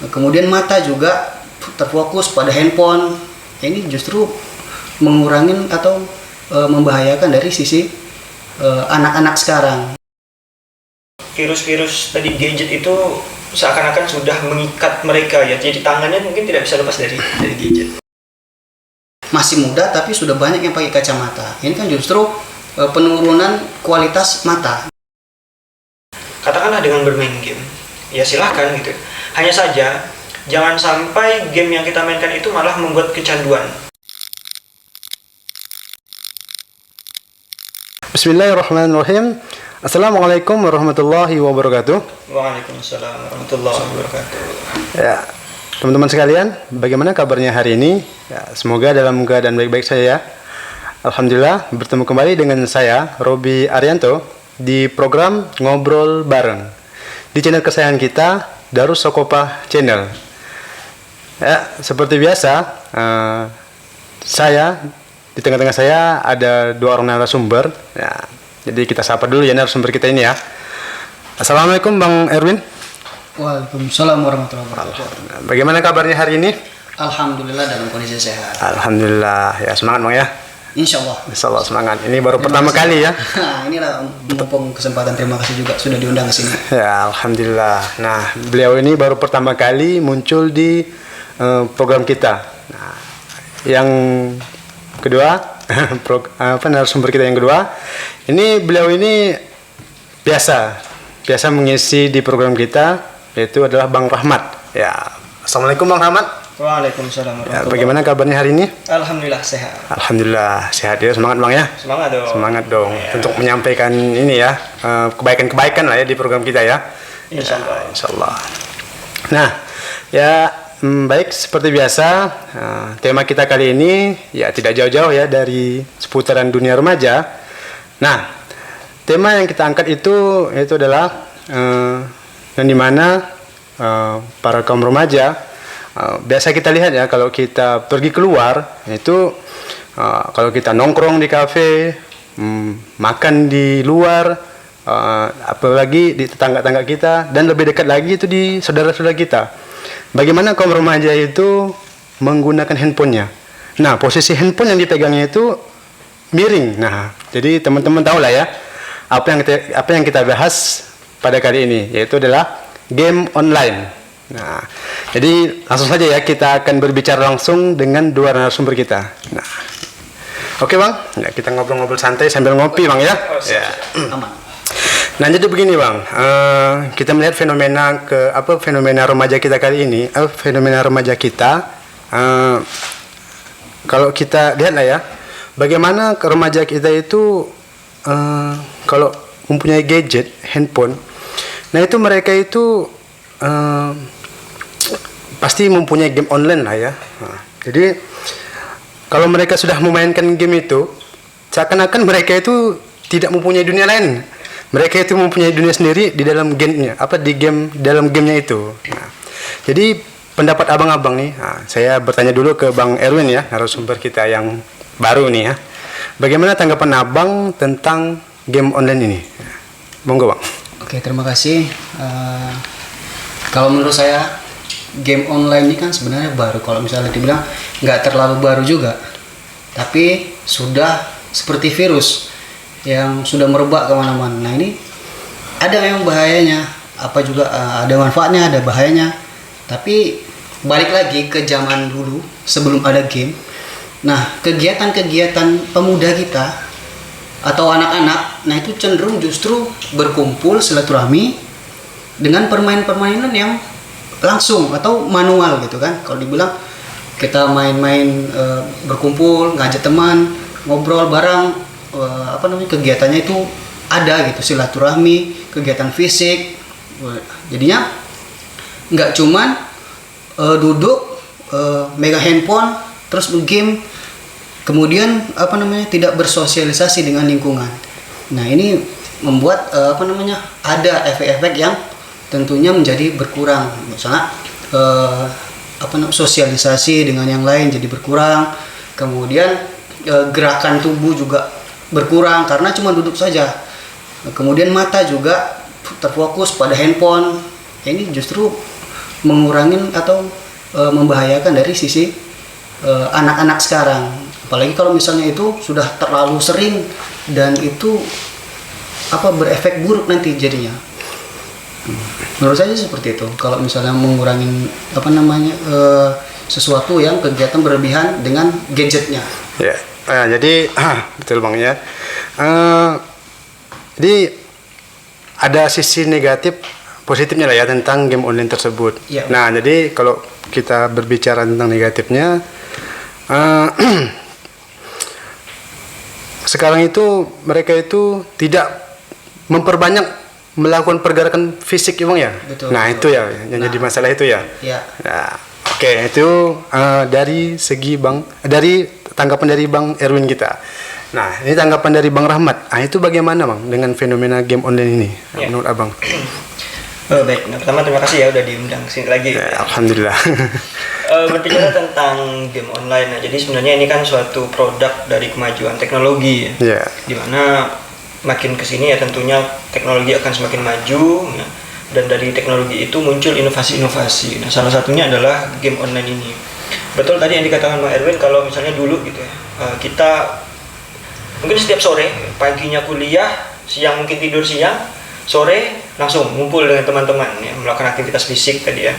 Kemudian mata juga terfokus pada handphone. Ini justru mengurangi atau membahayakan dari sisi anak-anak sekarang. Virus-virus tadi gadget itu seakan-akan sudah mengikat mereka ya. Jadi tangannya mungkin tidak bisa lepas dari gadget. Masih muda tapi sudah banyak yang pakai kacamata. Ini kan justru penurunan kualitas mata. Katakanlah dengan bermain game, ya silahkan gitu. Hanya saja jangan sampai game yang kita mainkan itu malah membuat kecanduan. Bismillahirrahmanirrahim. Assalamualaikum warahmatullahi wabarakatuh. Waalaikumsalam warahmatullahi wabarakatuh. Ya, teman-teman sekalian, bagaimana kabarnya hari ini? Ya, semoga dalam keadaan baik-baik saja ya. Alhamdulillah, bertemu kembali dengan saya, Robi Arianto, di program Ngobrol Bareng di channel kesayangan kita, Darus Sokopah Channel. Ya, seperti biasa, di tengah-tengah saya ada dua orang narasumber. Ya, jadi kita sapa dulu ya narasumber kita ini ya. Assalamualaikum Bang Erwin. Waalaikumsalam warahmatullahi wabarakatuh. Bagaimana kabarnya hari ini? Alhamdulillah dalam kondisi sehat. Alhamdulillah, ya semangat Bang ya. Insya Allah. Insya Allah semangat. Ini baru pertama kali ya. Nah, inilah mumpung kesempatan, terima kasih juga sudah diundang ke sini. Ya, Alhamdulillah. Nah, beliau ini baru pertama kali muncul di program kita. Nah, yang kedua, narasumber kita yang kedua, ini beliau ini biasa mengisi di program kita, yaitu adalah Bang Rahmat. Ya, Assalamualaikum Bang Rahmat. Waalaikumsalam warahmatullahi wabarakatuh. Bagaimana kabarnya hari ini? Alhamdulillah sehat. Alhamdulillah sehat ya, semangat Bang ya. Semangat dong. Semangat dong Ya. untuk menyampaikan ini ya, kebaikan-kebaikan lah ya di program kita ya. Insyaallah. Insyaallah. Nah, ya baik seperti biasa, tema kita kali ini ya tidak jauh-jauh ya dari seputaran dunia remaja. Nah, tema yang kita angkat itu adalah yang dimana para kaum remaja biasa kita lihat ya, kalau kita pergi keluar itu kalau kita nongkrong di kafe, makan di luar, apalagi di tetangga-tetangga kita, dan lebih dekat lagi itu di saudara-saudara kita. Bagaimana kaum remaja itu menggunakan handphonenya? Nah, posisi handphone yang dipegangnya itu miring. Nah, jadi teman-teman tahu lah ya apa yang kita bahas pada kali ini, yaitu adalah game online. Nah, jadi langsung saja ya, kita akan berbicara langsung dengan dua narasumber kita. Nah, oke Bang, ya, kita ngobrol-ngobrol santai sambil ngopi Bang ya. Ya. Aman. Nah, jadi begini Bang, kita melihat fenomena remaja kita kali ini, fenomena remaja kita. Kalau kita lihat lah ya, bagaimana remaja kita itu kalau mempunyai gadget, handphone, nah itu mereka itu pasti mempunyai game online lah ya. Nah, jadi kalau mereka sudah memainkan game itu, seakan-akan mereka itu tidak mempunyai dunia lain. Mereka itu mempunyai dunia sendiri di dalam gamenya, dalam gamenya itu. Nah, jadi pendapat abang-abang nih, saya bertanya dulu ke Bang Erwin ya, narasumber kita yang baru nih ya. Bagaimana tanggapan abang tentang game online ini? Monggo Bang. Oke, terima kasih. Kalau menurut saya game online ini kan sebenarnya baru. Kalau misalnya dibilang nggak terlalu baru juga, tapi sudah seperti virus yang sudah merebak kemana-mana. Nah, ini ada memang bahayanya, apa juga ada manfaatnya, ada bahayanya. Tapi balik lagi ke zaman dulu sebelum ada game. Nah, kegiatan-kegiatan pemuda kita atau anak-anak, nah itu cenderung justru berkumpul silaturahmi dengan permainan-permainan yang langsung atau manual gitu kan. Kalau dibilang kita main-main berkumpul, ngajak teman, ngobrol bareng, kegiatannya itu ada gitu, silaturahmi, kegiatan fisik. Jadinya nggak cuman duduk megang handphone terus game, kemudian tidak bersosialisasi dengan lingkungan. Nah, ini membuat ada efek-efek yang tentunya menjadi berkurang. Misalnya sosialisasi dengan yang lain jadi berkurang, kemudian gerakan tubuh juga berkurang karena cuma duduk saja. Kemudian mata juga terfokus pada handphone. Ini justru mengurangin atau membahayakan dari sisi anak-anak sekarang. Apalagi kalau misalnya itu sudah terlalu sering dan itu berefek buruk nanti jadinya. Menurut saya seperti itu. Kalau misalnya mengurangi sesuatu yang kegiatan berlebihan dengan gadgetnya. Ya, jadi betul Bang ya. Jadi ada sisi negatif positifnya lah ya tentang game online tersebut. Ya. Nah, jadi kalau kita berbicara tentang negatifnya, sekarang itu mereka itu tidak memperbanyak melakukan pergerakan fisik ya Bang ya. Betul, nah betul. itu ya yang jadi masalah itu ya. Ya. Nah, oke, itu dari segi dari tanggapan dari Bang Erwin kita. Nah, ini tanggapan dari Bang Rahmat. Nah, itu bagaimana Bang dengan fenomena game online ini Ya. menurut Abang? Baik, pertama terima kasih ya udah diundang sini lagi. Alhamdulillah. Berbicara tentang game online, jadi sebenarnya ini kan suatu produk dari kemajuan teknologi ya. Ya. Dimana makin kesini ya tentunya teknologi akan semakin maju ya. Dan dari teknologi itu muncul inovasi-inovasi. Nah, salah satunya adalah game online ini. Betul tadi yang dikatakan Pak Erwin, kalau misalnya dulu gitu ya, kita mungkin setiap sore, paginya kuliah, siang mungkin tidur siang, sore langsung ngumpul dengan teman-teman ya, melakukan aktivitas fisik tadi ya.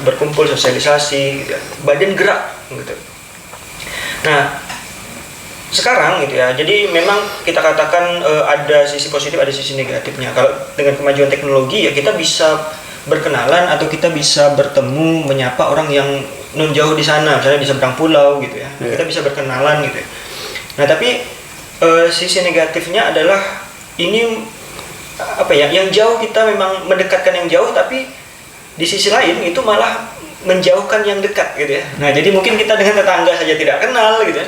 Berkumpul, sosialisasi gitu ya. Badan gerak gitu. Nah, sekarang gitu ya, jadi memang kita katakan ada sisi positif, ada sisi negatifnya. Kalau dengan kemajuan teknologi ya kita bisa berkenalan atau kita bisa bertemu, menyapa orang yang non jauh di sana, misalnya di seberang pulau gitu ya. Kita bisa berkenalan gitu ya. Nah, tapi sisi negatifnya adalah ini yang jauh kita memang mendekatkan yang jauh, tapi di sisi lain itu malah menjauhkan yang dekat gitu ya. Nah, jadi mungkin kita dengan tetangga saja tidak kenal gitu ya.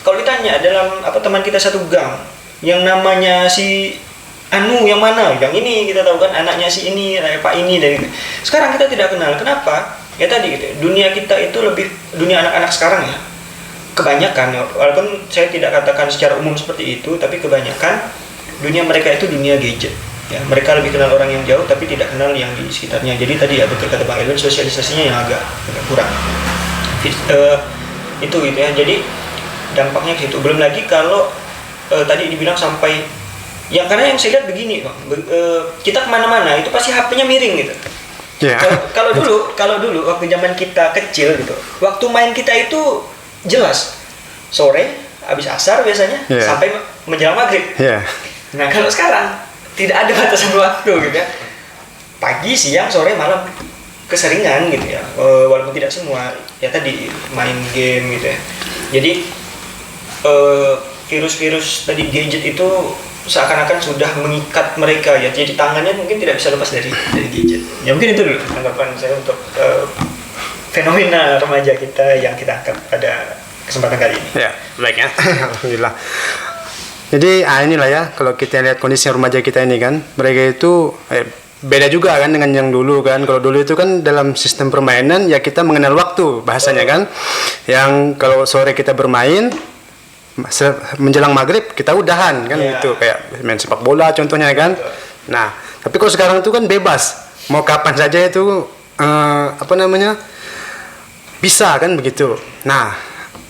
Kalau ditanya dalam teman kita satu gang yang namanya si Anu yang mana, yang ini kita tahu kan anaknya si ini, Pak ini dan gitu. Sekarang kita tidak kenal. Kenapa? Ya tadi gitu. Dunia kita itu lebih dunia anak-anak sekarang ya. Kebanyakan, walaupun saya tidak katakan secara umum seperti itu, tapi kebanyakan dunia mereka itu dunia gadget. Ya, mereka lebih kenal orang yang jauh tapi tidak kenal yang di sekitarnya. Jadi tadi ya betul kata Bang Edwin, sosialisasinya yang agak kurang. Itu gitu ya. Jadi dampaknya ke situ. Belum lagi kalau tadi dibilang sampai karena yang saya lihat begini Bang, kita kemana-mana itu pasti HP-nya miring gitu. Yeah. Kalau dulu waktu zaman kita kecil gitu, waktu main kita itu jelas sore habis asar biasanya sampai menjelang maghrib. Yeah. Nah, kalau sekarang tidak ada batasan waktu gitu ya. Pagi, siang, sore, malam keseringan gitu ya. Walaupun tidak semua ya tadi main game gitu ya. Jadi virus-virus tadi gadget itu seakan-akan sudah mengikat mereka ya. Jadi tangannya mungkin tidak bisa lepas dari gadget. Ya mungkin itu dulu tanggapan saya untuk fenomena remaja kita yang kita angkat pada kesempatan kali ini. Ya, baik ya. Alhamdulillah. Jadi inilah ya, kalau kita lihat kondisi remaja kita ini kan, mereka itu beda juga kan dengan yang dulu kan. Kalau dulu itu kan dalam sistem permainan ya kita mengenal waktu bahasanya kan. Yang kalau sore kita bermain, menjelang maghrib kita udahan kan itu kayak main sepak bola contohnya kan. Nah, tapi kalau sekarang itu kan bebas, mau kapan saja itu bisa kan begitu. Nah,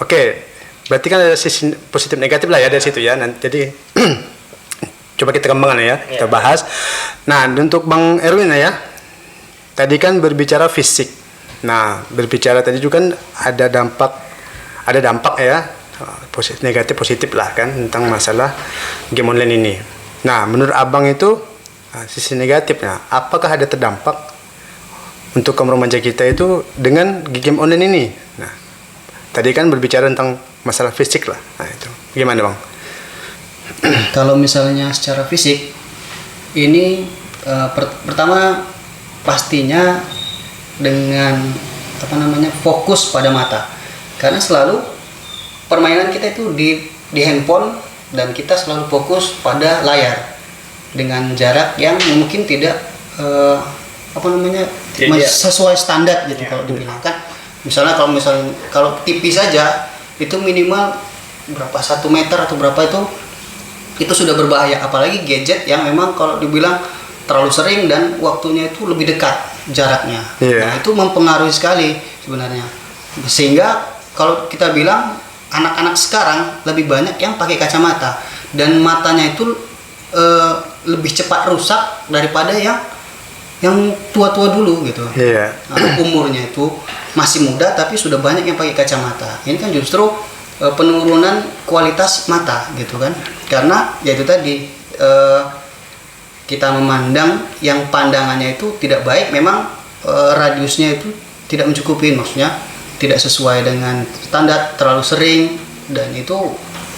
oke. Berarti kan ada sisi positif negatif lah ya dari situ ya. Jadi coba kita kembangkan ya, kita bahas. Nah, untuk Bang Erwin ya, tadi kan berbicara fisik. Nah, berbicara tadi juga kan ada dampak ya, positif negatif positif lah kan tentang masalah game online ini. Nah, menurut Abang itu sisi negatifnya, apakah ada terdampak untuk kaum remaja kita itu dengan game online ini? Nah, tadi kan berbicara tentang masalah fisik lah. Nah, itu gimana Bang? Kalau misalnya secara fisik ini pertama pastinya dengan fokus pada mata, karena selalu permainan kita itu di handphone dan kita selalu fokus pada layar dengan jarak yang mungkin tidak sesuai standar gitu kalau dibilang kan. Misalnya kalau TV saja itu minimal berapa 1 meter atau berapa itu sudah berbahaya, apalagi gadget yang memang kalau dibilang terlalu sering dan waktunya itu lebih dekat jaraknya. Iya. Nah, itu mempengaruhi sekali sebenarnya. Sehingga kalau kita bilang anak-anak sekarang lebih banyak yang pakai kacamata dan matanya itu lebih cepat rusak daripada yang tua-tua dulu gitu. Iya. Nah, umurnya itu masih muda tapi sudah banyak yang pakai kacamata. Ini kan justru penurunan kualitas mata gitu kan. Karena yaitu tadi kita memandang yang pandangannya itu tidak baik, memang radiusnya itu tidak mencukupi, maksudnya tidak sesuai dengan standar, terlalu sering dan itu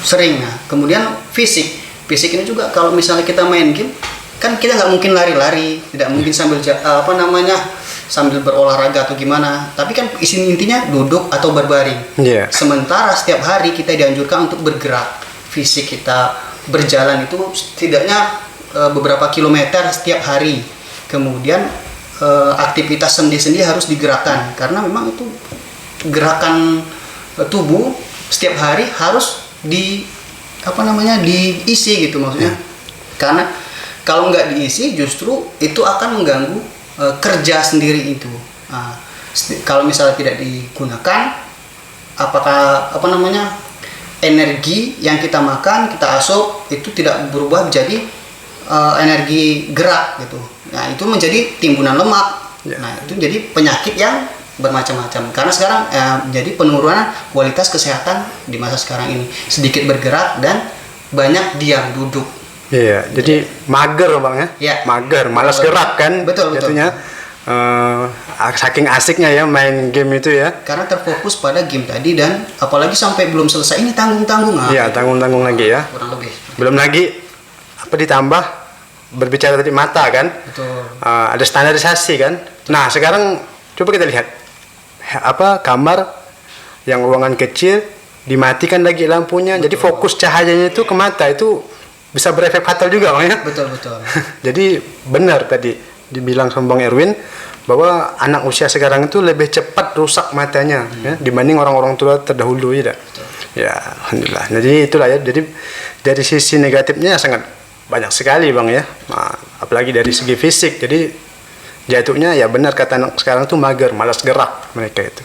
sering. Nah, kemudian fisik ini juga kalau misalnya kita main game kan kita nggak mungkin lari-lari, tidak mungkin sambil sambil berolahraga atau gimana, tapi kan intinya duduk atau berbaring. Iya. Sementara setiap hari kita dianjurkan untuk bergerak, fisik kita berjalan itu setidaknya beberapa kilometer setiap hari. Kemudian aktivitas sendi-sendi harus digerakkan karena memang itu gerakan tubuh setiap hari harus diisi gitu maksudnya. Karena kalau nggak diisi justru itu akan mengganggu kerja sendiri itu. Nah, kalau misalnya tidak digunakan, energi yang kita makan, kita asup itu tidak berubah menjadi energi gerak gitu. Nah, itu menjadi timbunan lemak. Ya. Nah, itu jadi penyakit yang bermacam-macam. Karena sekarang jadi penurunan kualitas kesehatan di masa sekarang ini. Sedikit bergerak dan banyak diam duduk. Iya, jadi mager Bang ya. Iya. Mager, malas gerak kan. Betul. Jatuhnya saking asiknya ya main game itu ya. Karena terfokus pada game tadi dan apalagi sampai belum selesai ini tanggung-tanggung. Iya, tanggung-tanggung lagi ya. Kurang lebih. Belum lagi ditambah berbicara tadi mata kan. Betul. Ada standarisasi kan. Nah, sekarang coba kita lihat kamar yang ruangan kecil dimatikan lagi lampunya. Betul. Jadi fokus cahayanya itu ke mata itu bisa berefek fatal juga Bang ya. Betul. Jadi benar tadi dibilang sama Bang Erwin bahwa anak usia sekarang itu lebih cepat rusak matanya ya, dibanding orang-orang tua terdahulu ya. Ya, alhamdulillah. Jadi itulah ya. Jadi dari sisi negatifnya sangat banyak sekali Bang ya. Nah, apalagi dari segi fisik. Jadi jatuhnya ya benar kata anak sekarang tuh mager, malas gerak mereka itu.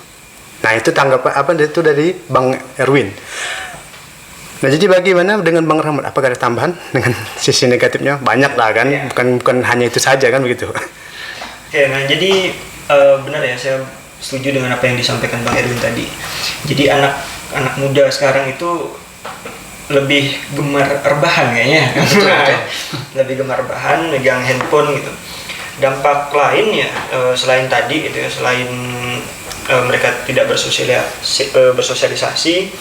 Nah, itu tanggapan itu dari Bang Erwin. Nah, jadi bagaimana dengan Bang Rahmat? Apakah ada tambahan dengan sisi negatifnya? Banyak lah kan, bukan hanya itu saja kan begitu. Oke, nah jadi benar ya, saya setuju dengan apa yang disampaikan Bang Erwin tadi. Jadi anak muda sekarang itu lebih gemar rebahan kayaknya. Lebih gemar rebahan, megang handphone gitu. Dampak lain ya selain tadi gitu ya, selain mereka tidak bersosialisasi.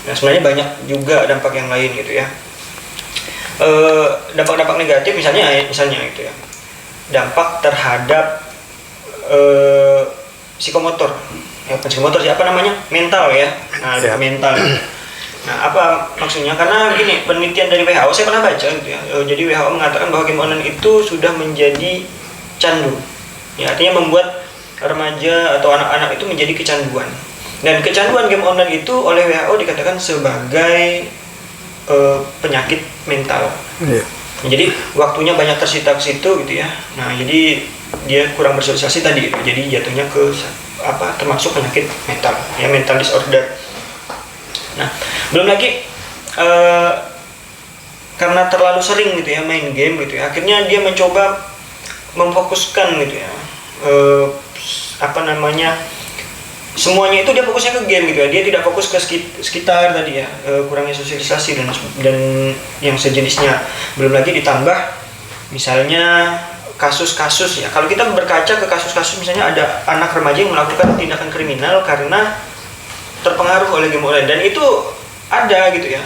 Nah, sebenarnya banyak juga dampak yang lain gitu ya. Dampak-dampak negatif misalnya gitu ya. Dampak terhadap psikomotor. Ya, psikomotor siapa namanya? Mental ya. Nah, mental. Nah, apa maksudnya? Karena begini, penelitian dari WHO saya pernah baca gitu ya. Jadi WHO mengatakan bahwa game online itu sudah menjadi candu. Ya, artinya membuat remaja atau anak-anak itu menjadi kecanduan. Dan kecanduan game online itu oleh WHO dikatakan sebagai penyakit mental. Yeah. Jadi waktunya banyak tersita ke situ gitu ya. Nah, jadi dia kurang bersosialisasi tadi gitu. Jadi jatuhnya ke termasuk penyakit mental, ya mental disorder. Nah, belum lagi karena terlalu sering gitu ya main game gitu ya. Akhirnya dia mencoba memfokuskan gitu ya. Semuanya itu dia fokusnya ke game gitu ya. Dia tidak fokus ke sekitar tadi ya, kurangnya sosialisasi dan yang sejenisnya. Belum lagi ditambah misalnya kasus-kasus ya. Kalau kita berkaca ke kasus-kasus misalnya ada anak remaja yang melakukan tindakan kriminal karena terpengaruh oleh game online dan itu ada gitu ya.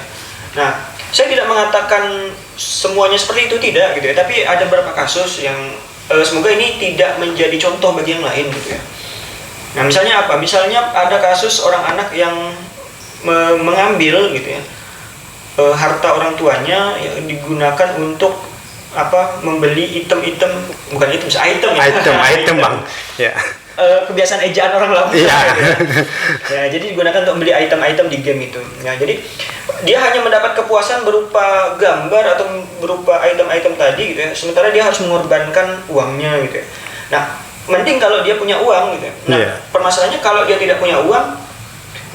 Nah, saya tidak mengatakan semuanya seperti itu, tidak gitu ya. Tapi ada beberapa kasus yang semoga ini tidak menjadi contoh bagi yang lain gitu ya. Nah, misalnya apa? Misalnya ada kasus orang anak yang mengambil gitu ya harta orang tuanya yang digunakan untuk membeli item-item, bukan item ya. Item bang. Ya. Kebiasaan ejaan orang lama. Iya. Ya, jadi digunakan untuk beli item-item di game itu. Nah, jadi dia hanya mendapat kepuasan berupa gambar atau berupa item-item tadi gitu ya. Sementara dia harus mengorbankan uangnya gitu ya. Nah, mending kalau dia punya uang gitu ya. Nah, permasalahannya kalau dia tidak punya uang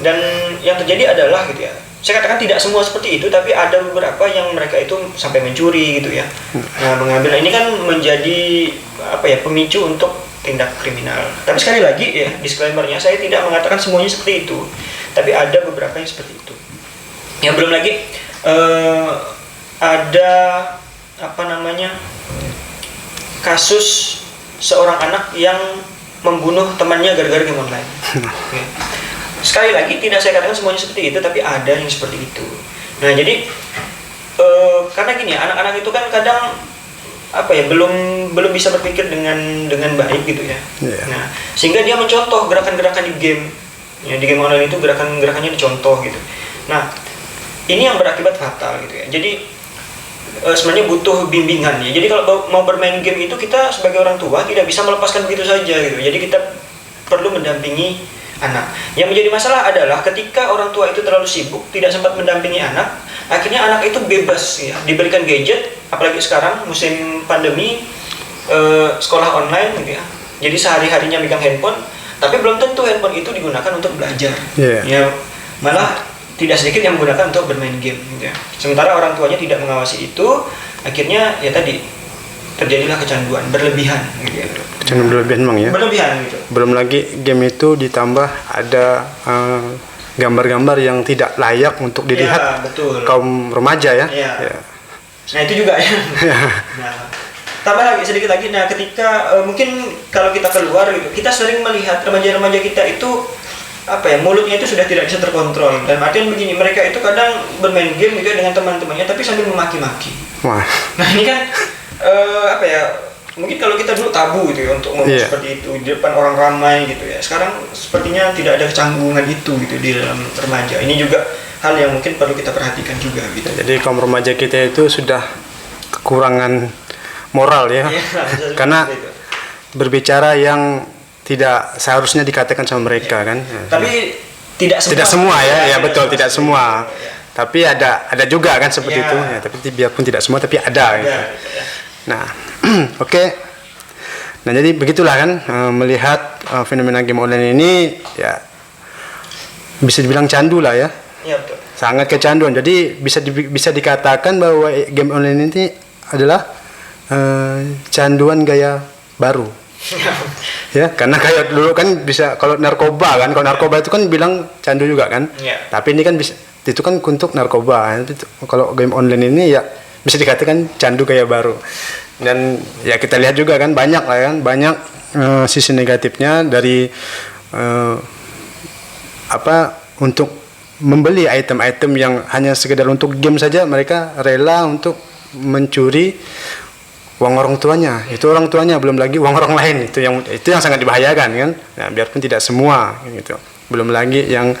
dan yang terjadi adalah gitu ya. Saya katakan tidak semua seperti itu, tapi ada beberapa yang mereka itu sampai mencuri gitu ya. Nah, mengambil ini kan menjadi pemicu untuk tindak kriminal. Tapi sekali lagi ya, disclaimer-nya saya tidak mengatakan semuanya seperti itu, tapi ada beberapa yang seperti itu. Yang belum lagi ada kasus seorang anak yang membunuh temannya gara-gara game online. Okay. Sekali lagi tidak saya katakan semuanya seperti itu, tapi ada yang seperti itu. Nah, jadi karena gini ya, anak-anak itu kan kadang belum bisa berpikir dengan baik gitu ya. Nah, sehingga dia mencontoh gerakan-gerakan di game. Ya, di game online itu gerakan-gerakannya dicontoh gitu. Nah, ini yang berakibat fatal gitu ya. Jadi sebenarnya butuh bimbingan ya. Jadi kalau mau bermain game itu kita sebagai orang tua tidak bisa melepaskan begitu saja gitu. Jadi kita perlu mendampingi anak. Yang menjadi masalah adalah ketika orang tua itu terlalu sibuk, tidak sempat mendampingi anak, akhirnya anak itu bebas ya, diberikan gadget, apalagi sekarang musim pandemi, sekolah online gitu ya. Jadi sehari-harinya megang handphone, tapi belum tentu handphone itu digunakan untuk belajar. Ya, malah tidak sedikit yang menggunakan untuk bermain game gitu ya. Sementara orang tuanya tidak mengawasi itu, akhirnya ya tadi terjadilah kecanduan berlebihan gitu ya. Kecanduan berlebihan memang ya. Berlebihan gitu. Belum lagi game itu ditambah ada gambar-gambar yang tidak layak untuk dilihat ya, betul. Kaum remaja ya. Ya. Nah, itu juga ya. Nah, tambah lagi sedikit lagi. Nah, ketika mungkin kalau kita keluar gitu, kita sering melihat remaja-remaja kita itu mulutnya itu sudah tidak bisa terkontrol. Dan artian begini, mereka itu kadang bermain game juga dengan teman-temannya tapi sambil memaki-maki. Wah. Nah, ini kan mungkin kalau kita dulu tabu gitu ya untuk ngomong seperti itu di depan orang ramai gitu ya. Sekarang sepertinya tidak ada kecanggungan itu gitu di dalam remaja. Ini juga hal yang mungkin perlu kita perhatikan juga gitu. Jadi kaum remaja kita itu sudah kekurangan moral ya. Karena berbicara yang tidak seharusnya dikatakan sama mereka kan. Tapi tidak semua ya betul, tidak semua. Tapi ada juga kan seperti itu ya, tapi biarpun tidak semua tapi ada gitu. Nah, oke. Nah, jadi begitulah kan melihat fenomena game online ini ya bisa dibilang candu lah ya. Iya, betul. Sangat kecanduan. Jadi bisa dikatakan bahwa game online ini adalah canduan gaya baru. Ya, karena kayak dulu kan bisa kalau narkoba itu kan bilang candu juga kan. Tapi ini kan itu kan untuk narkoba. Kalau game online ini ya bisa dikatakan candu gaya baru. Dan ya kita lihat juga kan banyak sisi negatifnya dari untuk membeli item-item yang hanya sekedar untuk game saja, mereka rela untuk mencuri uang orang tuanya. Itu orang tuanya, belum lagi uang orang lain. Itu yang sangat dibahayakan kan. Nah, biarpun tidak semua gitu. Belum lagi yang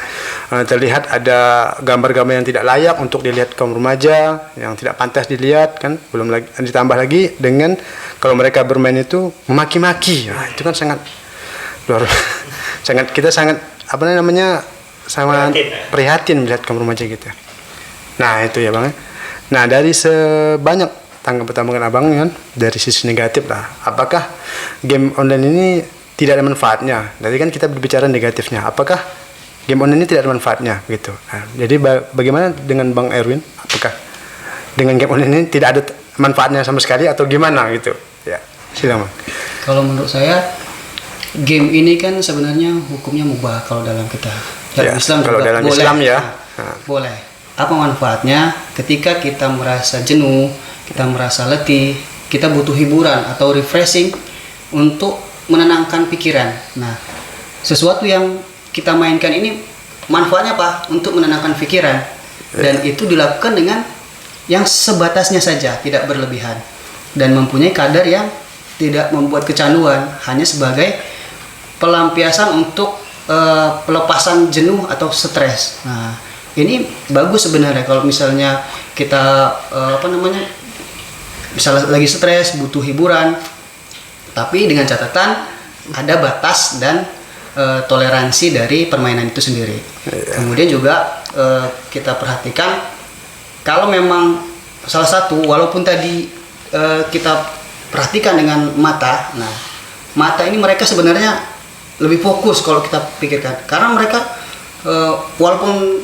terlihat ada gambar-gambar yang tidak layak untuk dilihat kaum remaja, yang tidak pantas dilihat kan. Belum lagi ditambah lagi dengan kalau mereka bermain itu memaki-maki. Nah, itu kan sangat sangat prihatin melihat kaum remaja gitu. Nah, itu ya Bang. Nah, dari sebanyak tanggapan Abang kan dari sisi negatif lah. Apakah game online ini tidak ada manfaatnya? Tadi kan kita berbicara negatifnya. Apakah game online ini tidak ada manfaatnya gitu? Nah, jadi bagaimana dengan Bang Erwin? Apakah dengan game online ini tidak ada manfaatnya sama sekali atau gimana gitu? Ya, silakan. Kalau menurut saya game ini kan sebenarnya hukumnya mubah kalau dalam kita. Dalam Islam kalau juga dalam boleh. Islam ya. Boleh. Apa manfaatnya ketika kita merasa jenuh, kita merasa letih, kita butuh hiburan atau refreshing untuk menenangkan pikiran. Nah, sesuatu yang kita mainkan ini manfaatnya apa? Untuk menenangkan pikiran. Dan itu dilakukan dengan yang sebatasnya saja, tidak berlebihan. Dan mempunyai kadar yang tidak membuat kecanduan, hanya sebagai pelampiasan untuk pelepasan jenuh atau stres. Nah, ini bagus sebenarnya kalau misalnya kita misalnya lagi stres, butuh hiburan, tapi dengan catatan ada batas dan toleransi dari permainan itu sendiri. Kemudian juga kita perhatikan kalau memang salah satu, walaupun tadi kita perhatikan dengan mata, nah mata ini mereka sebenarnya lebih fokus kalau kita pikirkan, karena mereka walaupun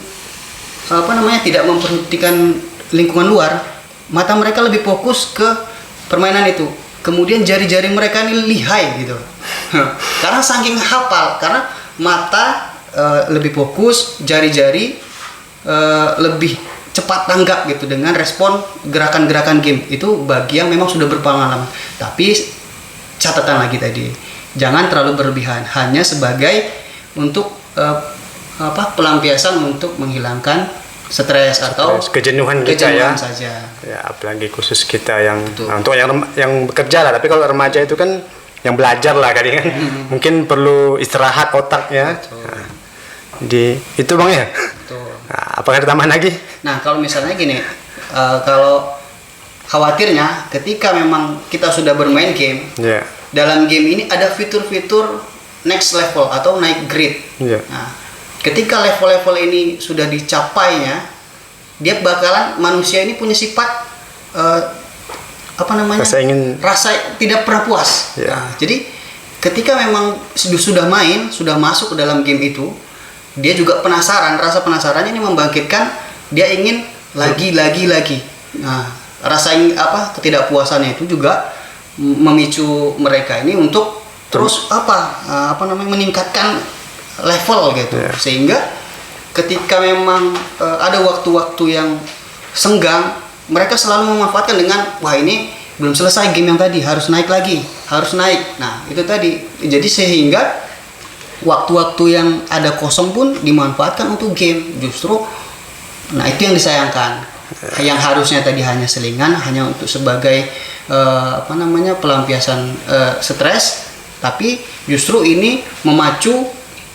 tidak memperhatikan lingkungan luar, mata mereka lebih fokus ke permainan itu. Kemudian jari-jari mereka ini lihai gitu. Karena saking hafal, karena mata lebih fokus, jari-jari lebih cepat tanggap gitu dengan respon gerakan-gerakan game. Itu bagi yang memang sudah berpengalaman. Tapi catatan lagi tadi, jangan terlalu berlebihan, hanya sebagai untuk pelampiasan untuk menghilangkan stres atau kejenuhan kita saja. Ya, apalagi khusus kita yang untuk yang bekerja lah. Tapi kalau remaja itu kan yang belajar lah kali kan, mungkin perlu istirahat otaknya. Nah, itu bang ya. Nah, apakah ada tambahan lagi? Nah, kalau misalnya gini, kalau khawatirnya ketika memang kita sudah bermain game, dalam game ini ada fitur-fitur next level atau naik grade. Nah, ketika level-level ini sudah dicapainya, dia bakalan, manusia ini punya sifat rasa tidak pernah puas. Nah, jadi ketika memang sudah main, sudah masuk ke dalam game itu, dia juga penasaran. Rasa penasarannya ini membangkitkan dia ingin lagi. Nah, rasa ketidakpuasannya itu juga memicu mereka ini untuk terus meningkatkan level gitu. Sehingga ketika memang ada waktu-waktu yang senggang, mereka selalu memanfaatkan dengan, wah ini belum selesai game yang tadi, harus naik lagi, harus naik. Nah, itu tadi. Jadi sehingga waktu-waktu yang ada kosong pun dimanfaatkan untuk game. Justru, nah itu yang disayangkan. Yang harusnya tadi hanya selingan, hanya untuk sebagai pelampiasan stres, tapi justru ini memacu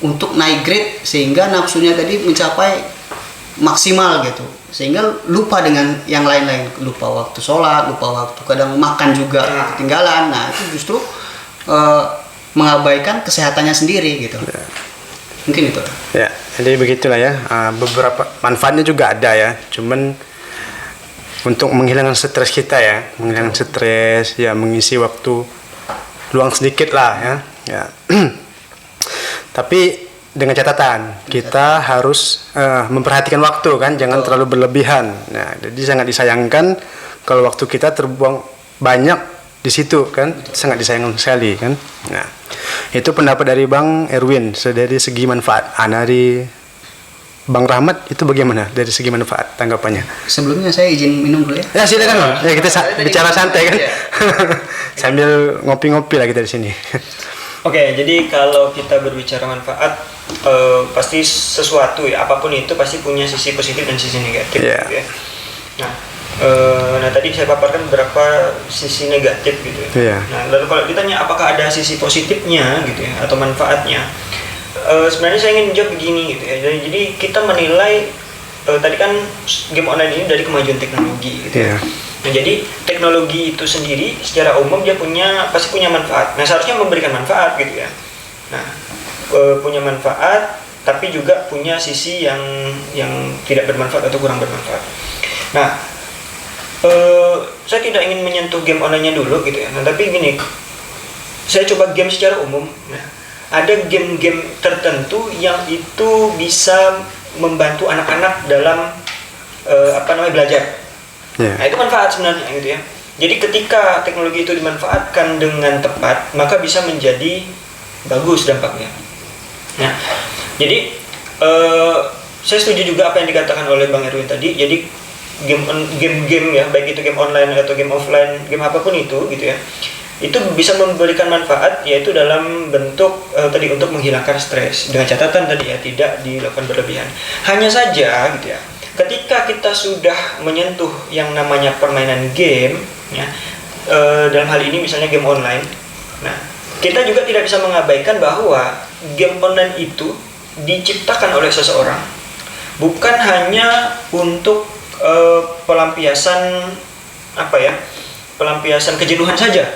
untuk naik grade sehingga nafsunya tadi mencapai maksimal gitu, sehingga lupa dengan yang lain-lain, lupa waktu sholat, lupa waktu kadang makan juga ketinggalan. Nah, itu justru mengabaikan kesehatannya sendiri gitu. Mungkin itu. Ya, jadi begitulah ya. Beberapa manfaatnya juga ada ya, cuman untuk menghilangkan stres kita ya, menghilangkan stres ya, mengisi waktu luang sedikit lah ya. Tapi dengan catatan kita harus memperhatikan waktu kan, jangan terlalu berlebihan. Nah, jadi sangat disayangkan kalau waktu kita terbuang banyak di situ kan, sangat disayangkan sekali kan. Nah, itu pendapat dari Bang Erwin dari segi manfaat. Dari Bang Rahmat itu bagaimana dari segi manfaat tanggapannya? Sebelumnya saya izin minum dulu ya. Ya silakan Bang. Ya kita bicara santai kan. Sambil ngopi-ngopi lah kita di sini. Oke, jadi kalau kita berbicara manfaat, pasti sesuatu ya, apapun itu pasti punya sisi positif dan sisi negatif. Gitu ya. Nah, tadi saya paparkan beberapa sisi negatif gitu ya. Nah, lalu kalau ditanya apakah ada sisi positifnya gitu ya, atau manfaatnya, sebenarnya saya ingin jawab begini gitu ya. Jadi kita menilai tadi kan game online ini dari kemajuan teknologi gitu ya. Nah, jadi teknologi itu sendiri secara umum dia pasti punya manfaat. Nah, seharusnya memberikan manfaat gitu ya. Nah, punya manfaat tapi juga punya sisi yang tidak bermanfaat atau kurang bermanfaat. Nah, saya tidak ingin menyentuh game online-nya dulu gitu ya. Nah, tapi gini, saya coba game secara umum. Nah, ada game-game tertentu yang itu bisa membantu anak-anak dalam belajar. Nah, itu manfaat sebenarnya gitu ya. Jadi ketika teknologi itu dimanfaatkan dengan tepat, maka bisa menjadi bagus dampaknya. Nah, jadi saya setuju juga apa yang dikatakan oleh Bang Erwin tadi. Jadi game ya, baik itu game online atau game offline, game apapun itu gitu ya, itu bisa memberikan manfaat, yaitu dalam bentuk tadi untuk menghilangkan stres, dengan catatan tadi ya, tidak dilakukan berlebihan. Hanya saja gitu ya, ketika kita sudah menyentuh yang namanya permainan game ya, dalam hal ini misalnya game online, nah kita juga tidak bisa mengabaikan bahwa game online itu diciptakan oleh seseorang bukan hanya untuk pelampiasan pelampiasan kejenuhan saja.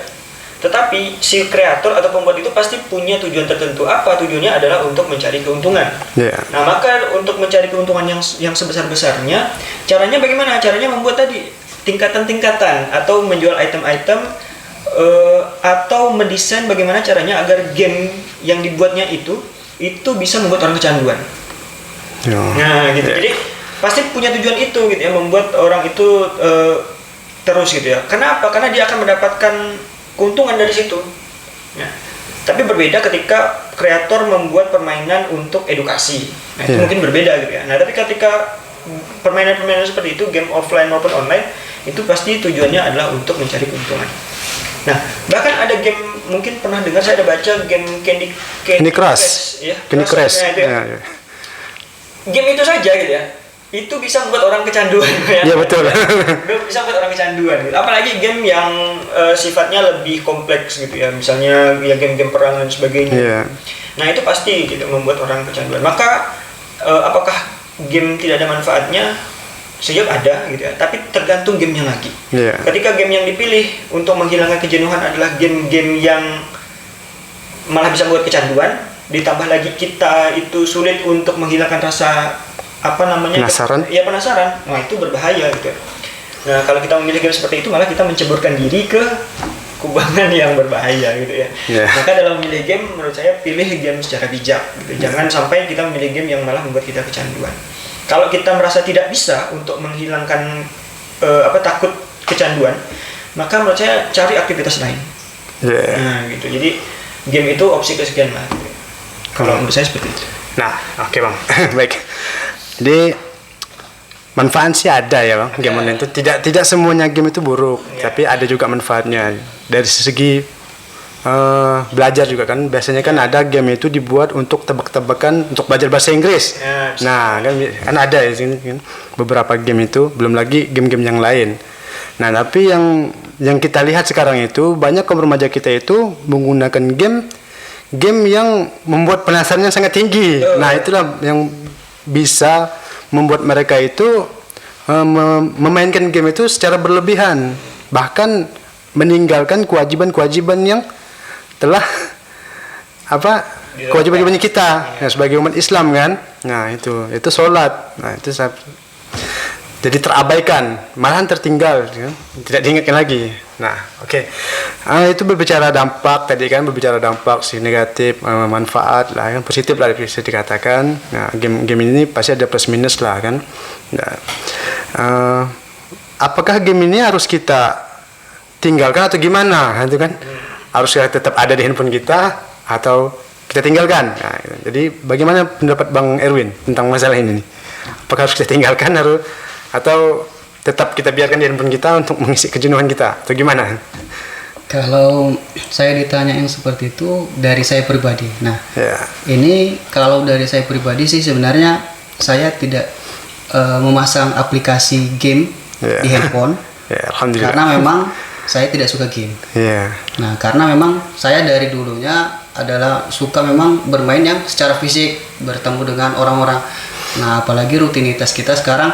Tetapi si kreator atau pembuat itu pasti punya tujuan tertentu. Apa tujuannya? Adalah untuk mencari keuntungan. Yeah. Nah, maka untuk mencari keuntungan yang sebesar-besarnya, caranya bagaimana? Caranya membuat tadi tingkatan-tingkatan atau menjual item-item atau mendesain bagaimana caranya agar game yang dibuatnya itu bisa membuat orang kecanduan. Nah, gitu. Jadi pasti punya tujuan itu gitu ya, membuat orang itu terus gitu ya. Kenapa? Karena dia akan mendapatkan keuntungan dari situ. Ya. Tapi berbeda ketika kreator membuat permainan untuk edukasi. Nah, itu mungkin berbeda gitu ya. Nah, tapi ketika permainan-permainan seperti itu, game offline maupun online, itu pasti tujuannya adalah untuk mencari keuntungan. Nah, bahkan ada game, mungkin pernah dengar, saya ada baca game Candy Crush, ya. Candy Crush. Nah, itu ya. Game itu saja gitu ya, itu bisa membuat orang kecanduan ya. Iya, betul. Bisa membuat orang kecanduan gitu. Apalagi game yang sifatnya lebih kompleks gitu ya, misalnya ya game-game perang dan sebagainya. Yeah. Nah, itu pasti gitu membuat orang kecanduan. Maka apakah game tidak ada manfaatnya? Sejauh ada gitu ya, tapi tergantung gamenya lagi. Yeah. Ketika game yang dipilih untuk menghilangkan kejenuhan adalah game-game yang malah bisa membuat kecanduan, ditambah lagi kita itu sulit untuk menghilangkan rasa penasaran. Ya, penasaran. Nah, itu berbahaya gitu. Nah, kalau kita memilih game seperti itu, malah kita menceburkan diri ke kubangan yang berbahaya gitu ya. Yeah. Maka dalam memilih game, menurut saya pilih game secara bijak gitu. Jangan sampai kita memilih game yang malah membuat kita kecanduan. Kalau kita merasa tidak bisa untuk menghilangkan takut kecanduan, maka menurut saya cari aktivitas lain. Yeah. Nah, gitu. Jadi game itu opsi kesekian lah. Gitu. Kalau menurut saya seperti itu. Nah, oke Bang. Baik. Jadi manfaat sih ada ya Bang. Game online itu tidak semuanya game itu buruk, tapi ada juga manfaatnya. Dari segi belajar juga kan, biasanya kan ada game itu dibuat untuk tebak-tebakan untuk belajar bahasa Inggris. Nah, kan ada ya sini kan beberapa game itu, belum lagi game-game yang lain. Nah, tapi yang kita lihat sekarang itu banyak kaum remaja kita itu menggunakan game yang membuat penasarannya sangat tinggi. Nah, itulah yang bisa membuat mereka itu memainkan game itu secara berlebihan, bahkan meninggalkan kewajiban-kewajiban yang telah kewajiban-kewajiban kita ya, sebagai umat Islam kan. Nah, itu sholat. Nah, itu jadi terabaikan, malahan tertinggal ya. Tidak diingatkan lagi. Nah, oke. Itu berbicara dampak tadi kan, berbicara dampak sih negatif, manfaat lah kan, positif lah bisa dikatakan. Nah, game ini pasti ada plus minus lah kan. Nah, apakah game ini harus kita tinggalkan atau gimana? Itu kan harus tetap ada di handphone kita atau kita tinggalkan. Nah, jadi bagaimana pendapat Bang Erwin tentang masalah ini? Apakah harus kita tinggalkan atau tetap kita biarkan di handphone kita untuk mengisi kejenuhan kita atau gimana? Kalau saya ditanya yang seperti itu dari saya pribadi. Nah, ini kalau dari saya pribadi sih sebenarnya saya tidak memasang aplikasi game di handphone. Alhamdulillah. Karena memang saya tidak suka game. Nah, karena memang saya dari dulunya adalah suka memang bermain yang secara fisik, bertemu dengan orang-orang. Nah, apalagi rutinitas kita sekarang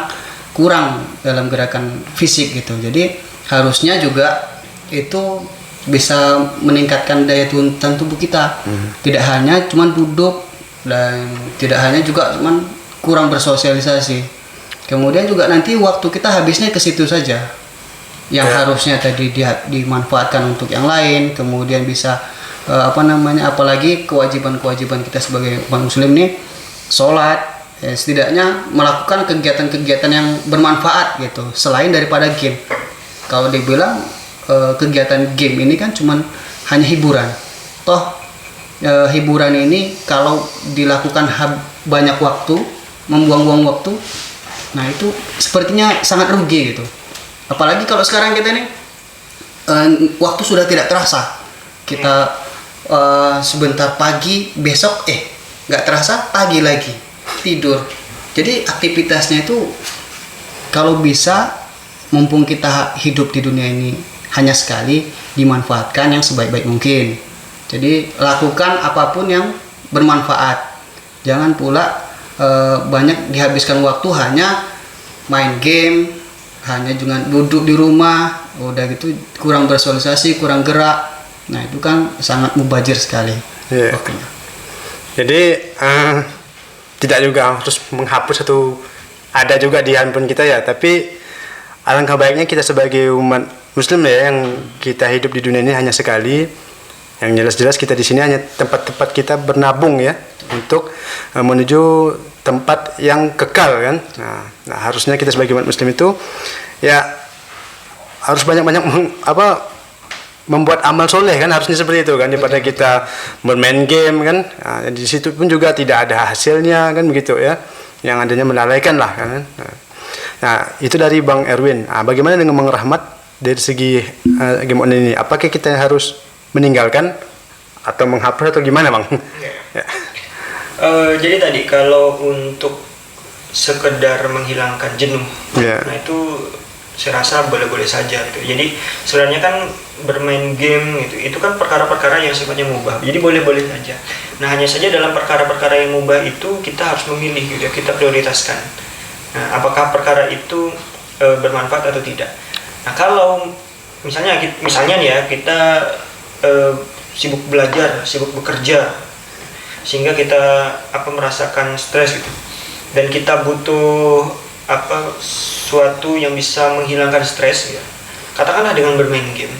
kurang dalam gerakan fisik gitu. Jadi harusnya juga itu bisa meningkatkan daya tahan tubuh kita. Tidak hanya cuman duduk dan tidak hanya juga cuman kurang bersosialisasi. Kemudian juga nanti waktu kita habisnya ke situ saja. Yang harusnya tadi dimanfaatkan untuk yang lain, kemudian bisa apalagi kewajiban-kewajiban kita sebagai umat muslim nih, sholat, setidaknya melakukan kegiatan-kegiatan yang bermanfaat gitu, selain daripada game. Kalau dibilang kegiatan game ini kan cuman hanya hiburan, toh hiburan ini kalau dilakukan banyak waktu, membuang-buang waktu, nah itu sepertinya sangat rugi gitu. Apalagi kalau sekarang kita nih waktu sudah tidak terasa, kita sebentar pagi, besok nggak terasa pagi lagi tidur. Jadi aktivitasnya itu kalau bisa, mumpung kita hidup di dunia ini hanya sekali, dimanfaatkan yang sebaik-baik mungkin. Jadi lakukan apapun yang bermanfaat. Jangan pula banyak dihabiskan waktu hanya main game hanya dengan duduk di rumah, udah gitu kurang bersosialisasi, kurang gerak. Nah itu kan sangat mubazir sekali Iya. waktunya. Jadi tidak juga harus menghapus atau ada juga di handphone kita ya, tapi alangkah baiknya kita sebagai umat Muslim ya, yang kita hidup di dunia ini hanya sekali. Yang jelas-jelas kita di sini hanya tempat-tempat kita bernabung ya, untuk menuju tempat yang kekal kan. Nah, harusnya kita sebagai umat Muslim itu ya harus banyak-banyak membuat amal soleh kan, harusnya seperti itu kan, daripada kita bermain game kan. Nah, di situ pun juga tidak ada hasilnya kan, begitu ya, yang adanya melalaikan lah kan. Nah itu dari Bang Erwin. Bagaimana dengan Bang Rahmat dari segi game online ini, apakah kita harus meninggalkan atau menghapus atau gimana Bang? Ya. Jadi tadi kalau untuk sekedar menghilangkan jenuh, nah itu saya rasa boleh-boleh saja gitu. Jadi sebenarnya kan bermain game itu kan perkara-perkara yang sifatnya mubah. Jadi boleh-boleh saja. Nah hanya saja dalam perkara-perkara yang mubah itu kita harus memilih gitu ya, kita prioritaskan. Nah, apakah perkara itu bermanfaat atau tidak? Nah kalau misalnya nih ya, kita sibuk belajar, sibuk bekerja, sehingga kita merasakan stres gitu, dan kita butuh suatu yang bisa menghilangkan stres ya, katakanlah dengan bermain game,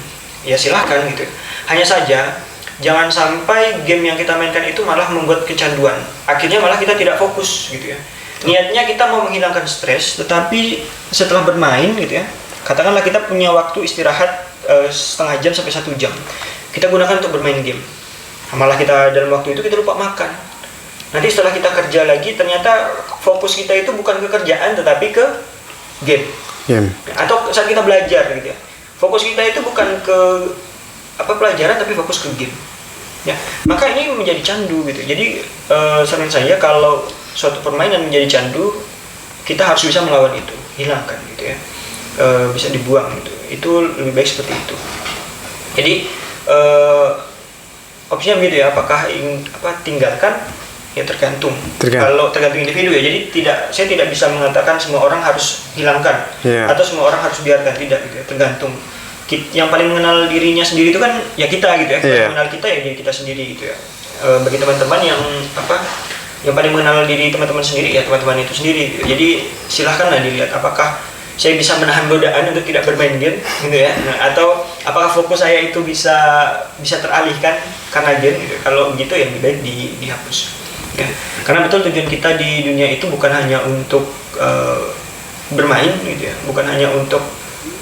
ya silahkan gitu. Hanya saja jangan sampai game yang kita mainkan itu malah membuat kecanduan, akhirnya malah kita tidak fokus gitu ya. Niatnya kita mau menghilangkan stres, tetapi setelah bermain gitu ya, katakanlah kita punya waktu istirahat setengah jam sampai 1 jam, kita gunakan untuk bermain game. Malah kita dalam waktu itu kita lupa makan. Nanti setelah kita kerja lagi, ternyata fokus kita itu bukan ke kerjaan tetapi ke game. Atau saat kita belajar gitu ya, fokus kita itu bukan ke pelajaran tapi fokus ke game. Ya, maka ini menjadi candu gitu. Jadi saran saya, kalau suatu permainan menjadi candu, kita harus bisa melawan itu, hilangkan gitu ya. Bisa dibuang gitu. Itu lebih baik seperti itu. Jadi opsinya begitu ya, apakah tinggalkan, ya tergantung. Kalau tergantung individu ya. Jadi saya tidak bisa mengatakan semua orang harus hilangkan atau semua orang harus biarkan, tidak gitu ya. Tergantung. Yang paling mengenal dirinya sendiri itu kan ya kita gitu ya. Kita mengenal kita ya diri kita sendiri gitu ya. Bagi teman-teman yang yang paling mengenal diri teman-teman sendiri ya teman-teman itu sendiri gitu. Jadi silahkanlah dilihat apakah saya bisa menahan godaan untuk tidak bermain game gitu ya. Nah, atau apakah fokus saya itu bisa teralihkan karena game gitu. Kalau begitu ya lebih baik dihapus. Ya. Karena betul tujuan kita di dunia itu bukan hanya untuk bermain gitu ya, bukan hanya untuk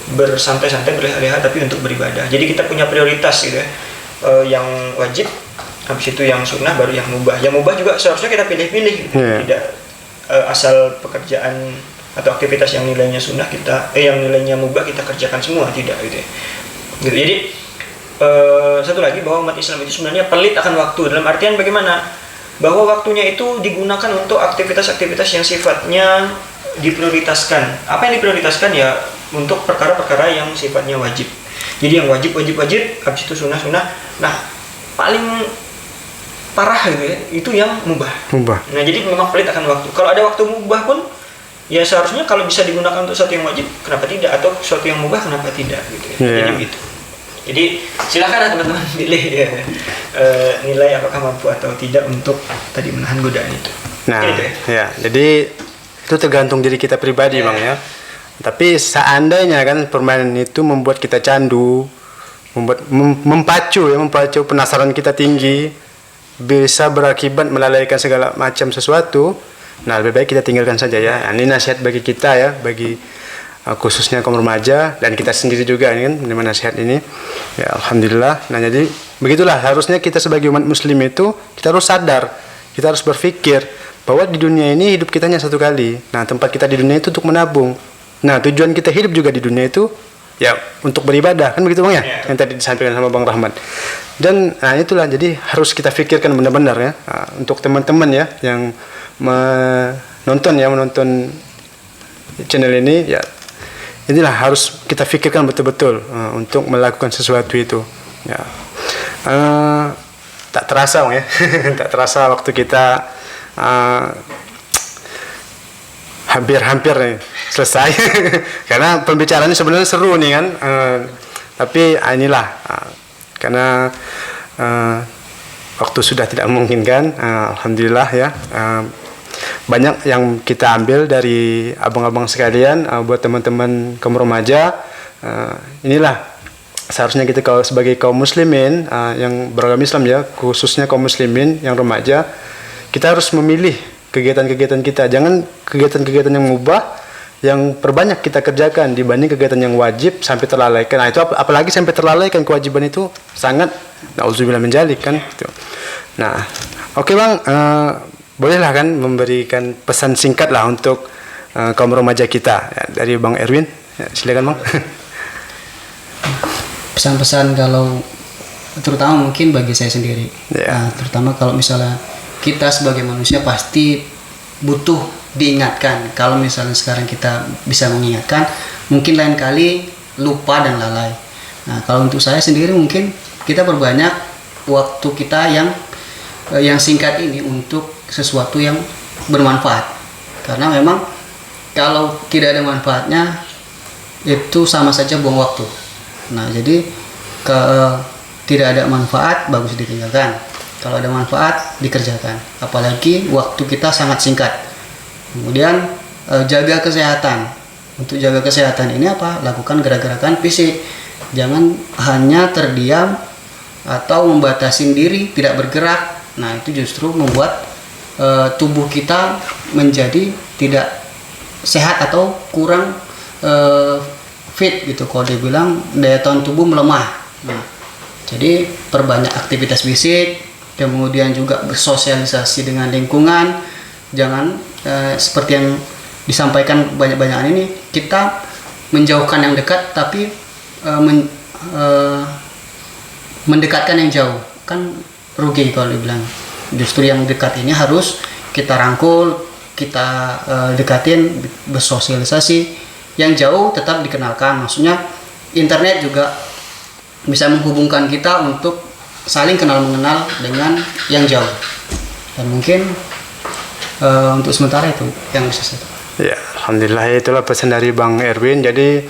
bersantai-santai berleha-leha, tapi untuk beribadah. Jadi kita punya prioritas gitu ya, yang wajib, habis itu yang sunnah, baru yang mubah. Yang mubah juga seharusnya kita pilih-pilih gitu. Tidak asal pekerjaan atau aktivitas yang nilainya sunnah yang nilainya mubah kita kerjakan semua, tidak gitu ya. Gitu. Jadi satu lagi, bahwa umat Islam itu sebenarnya pelit akan waktu. Dalam artian bagaimana? Bahwa waktunya itu digunakan untuk aktivitas-aktivitas yang sifatnya diprioritaskan. Apa yang diprioritaskan ya? Untuk perkara-perkara yang sifatnya wajib. Jadi yang wajib, habis itu sunnah. Nah, paling parah gitu ya, itu yang mubah. Nah, jadi memang pelit akan waktu. Kalau ada waktu mubah pun, ya seharusnya kalau bisa digunakan untuk sesuatu yang wajib, kenapa tidak? Atau sesuatu yang mubah, kenapa tidak? Gitu ya. Jadi begitu. Jadi silakan teman-teman pilih ya, nilai apakah mampu atau tidak untuk tadi menahan godaan itu. Nah, gitu ya. Jadi itu tergantung diri kita pribadi, Bang ya. Tapi seandainya kan permainan itu membuat kita candu, memacu penasaran kita tinggi, bisa berakibat melalaikan segala macam sesuatu. Nah, lebih baik kita tinggalkan saja ya. Ini nasihat bagi kita ya, bagi khususnya kaum remaja dan kita sendiri juga ini kan menerima nasihat ini. Ya alhamdulillah. Nah, jadi begitulah harusnya kita sebagai umat muslim itu kita harus sadar, kita harus berpikir bahwa di dunia ini hidup kita hanya satu kali. Nah, tempat kita di dunia itu untuk menabung. Nah, tujuan kita hidup juga di dunia itu ya untuk beribadah, kan begitu Bang ya? Yang tadi disampaikan sama Bang Rahmat. Dan nah itulah, jadi harus kita pikirkan benar-benar ya, untuk teman-teman ya yang menonton channel ini ya, inilah harus kita pikirkan betul-betul untuk melakukan sesuatu itu ya. Tak terasa Bang ya. Tak terasa waktu kita hampir nih selesai. Karena pembicaraannya sebenarnya seru nih kan. Tapi inilah karena waktu sudah tidak memungkinkan. Alhamdulillah ya. Banyak yang kita ambil dari abang-abang sekalian buat teman-teman kaum remaja. Inilah seharusnya kita sebagai kaum muslimin yang beragama Islam ya, khususnya kaum muslimin yang remaja, kita harus memilih kegiatan-kegiatan kita. Jangan kegiatan-kegiatan yang mubah yang perbanyak kita kerjakan dibanding kegiatan yang wajib sampai terlalaikan. Nah, itu apalagi sampai terlalaikan kewajiban itu sangat nauzubillah min dzalik kan gitu. Nah, oke Bang, bolehlah kan memberikan pesan singkat lah untuk kaum remaja kita ya, dari Bang Erwin. Ya, silakan Bang. Pesan-pesan kalau terutama mungkin bagi saya sendiri, terutama kalau misalnya kita sebagai manusia pasti butuh diingatkan. Kalau misalnya sekarang kita bisa mengingatkan, mungkin lain kali lupa dan lalai. Nah, kalau untuk saya sendiri mungkin kita perbanyak waktu kita yang singkat ini untuk sesuatu yang bermanfaat. Karena memang kalau tidak ada manfaatnya itu sama saja buang waktu. Nah, jadi tidak ada manfaat bagus ditinggalkan. Kalau ada manfaat dikerjakan. Apalagi waktu kita sangat singkat. Kemudian jaga kesehatan. Untuk jaga kesehatan ini apa? Lakukan gerak-gerakan fisik. Jangan hanya terdiam atau membatasi diri tidak bergerak. Nah, itu justru membuat tubuh kita menjadi tidak sehat atau kurang fit gitu. Kalau dia bilang daya tahan tubuh melemah. Nah, jadi perbanyak aktivitas fisik, kemudian juga bersosialisasi dengan lingkungan. Jangan seperti yang disampaikan banyak-banyakan ini, kita menjauhkan yang dekat tapi mendekatkan yang jauh. Kan rugi kalau dibilang. Justru yang dekat ini harus kita rangkul, kita dekatin, bersosialisasi. Yang jauh tetap dikenalkan. Maksudnya internet juga bisa menghubungkan kita untuk saling kenal mengenal dengan yang jauh. Dan mungkin untuk sementara itu yang bisa saya. Ya, alhamdulillah itulah pesan dari Bang Erwin. Jadi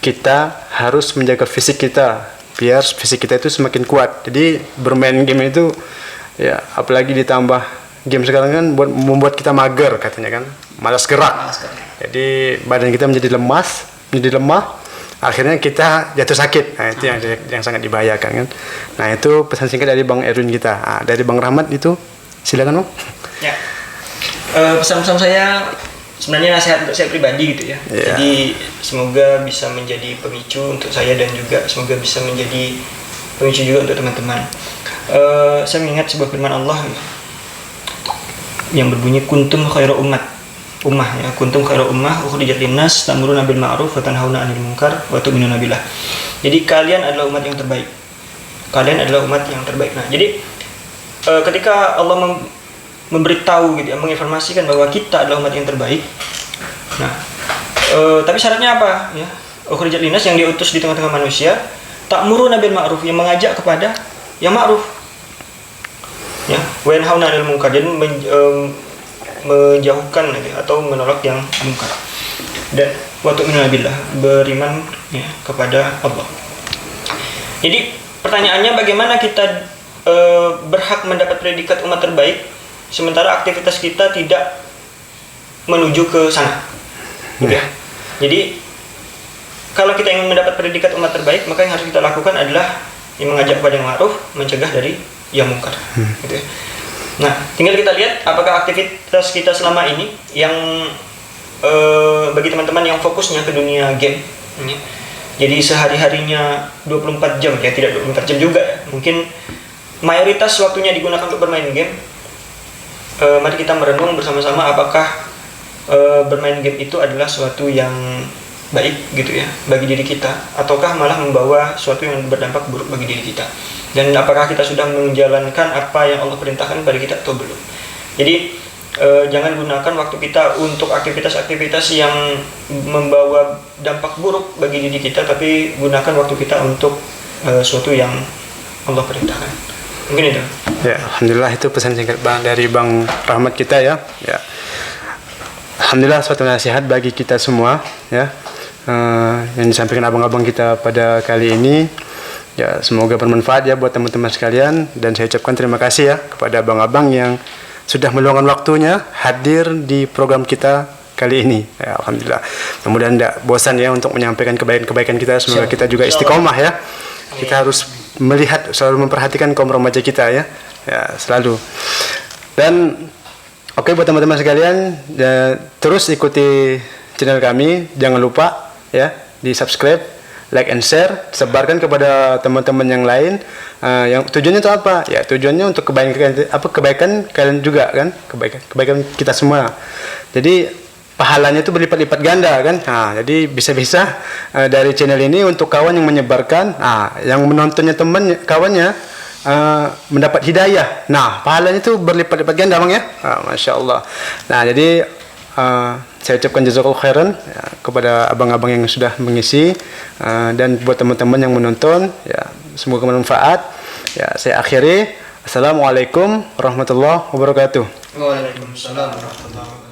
kita harus menjaga fisik kita biar fisik kita itu semakin kuat. Jadi bermain game itu ya, apalagi ditambah game sekarang kan membuat kita mager katanya kan, malas gerak. Jadi badan kita menjadi lemah, akhirnya kita jatuh sakit. Nah, itu yang sangat dibahayakan kan. Nah, itu pesan singkat dari Bang Erwin kita. Nah, dari Bang Rahmat itu silakan Bang. Ya. Pesan-pesan saya sebenarnya nasihat untuk saya pribadi gitu ya. Jadi semoga bisa menjadi pemicu untuk saya dan juga semoga bisa menjadi pemicu juga untuk teman-teman. Saya mengingat sebuah firman Allah yang berbunyi kuntum khairu ummah ya, kuntum khairu ummah ukhrijat linnas ta'muruna bil ma'ruf wa tanhauna 'anil munkar wa tu'minuna billah. Jadi kalian adalah umat yang terbaik. Nah, jadi ketika Allah memberitahu gitu ya, menginformasikan bahwa kita adalah umat yang terbaik. Nah, tapi syaratnya apa ya? Ukhrijat linnas, yang diutus di tengah-tengah manusia, ta'muruna bil ma'ruf, yang mengajak kepada yang ma'ruf. Ya, wa yanhauna 'anil munkar, jadi menjauhkan atau menolak yang munkar. Dan wa tu'minuna billah, beriman ya kepada Allah. Jadi pertanyaannya, bagaimana kita berhak mendapat predikat umat terbaik sementara aktivitas kita tidak menuju ke sana. Ya. Jadi kalau kita ingin mendapat predikat umat terbaik, maka yang harus kita lakukan adalah yang mengajak kepada yang ma'ruf, mencegah dari yang munkar. Gitu ya. Nah, tinggal kita lihat apakah aktivitas kita selama ini yang bagi teman-teman yang fokusnya ke dunia game, ya. Jadi sehari-harinya 24 jam, ya tidak 24 jam juga ya. Mungkin mayoritas waktunya digunakan untuk bermain game. Mari kita merenung bersama-sama apakah bermain game itu adalah suatu yang baik gitu ya bagi diri kita, ataukah malah membawa suatu yang berdampak buruk bagi diri kita, dan apakah kita sudah menjalankan apa yang Allah perintahkan pada kita atau belum. Jadi jangan gunakan waktu kita untuk aktivitas-aktivitas yang membawa dampak buruk bagi diri kita, tapi gunakan waktu kita untuk suatu yang Allah perintahkan. Mungkin itu. Ya, alhamdulillah itu pesan singkat Bang dari Bang Rahmat kita ya. Ya. alhamdulillah suatu nasihat bagi kita semua ya. Yang disampaikan abang-abang kita pada kali ini ya, semoga bermanfaat ya buat teman-teman sekalian, dan saya ucapkan terima kasih ya kepada abang-abang yang sudah meluangkan waktunya hadir di program kita kali ini ya, alhamdulillah. Kemudian tidak bosan ya untuk menyampaikan kebaikan-kebaikan kita, semoga kita juga istiqomah ya. Kita harus melihat, selalu memperhatikan kaum remaja kita ya, selalu. Dan oke, buat teman-teman sekalian ya, terus ikuti channel kami, jangan lupa ya di subscribe, like and share, sebarkan kepada teman-teman yang lain. Yang tujuannya itu apa ya? Tujuannya untuk kebaikan kalian juga kan, kebaikan kita semua. Jadi pahalanya itu berlipat-lipat ganda kan. Nah, jadi bisa-bisa dari channel ini untuk kawan yang menyebarkan, yang menontonnya kawannya mendapat hidayah. Nah, pahalanya itu berlipat-lipat ganda bang ya. Masya Allah. Nah, jadi saya ucapkan jazakallahu khairan ya, kepada abang-abang yang sudah mengisi, dan buat teman-teman yang menonton ya, semoga bermanfaat ya. Saya akhiri, assalamualaikum warahmatullahi wabarakatuh. Waalaikumsalam warahmatullahi wabarakatuh.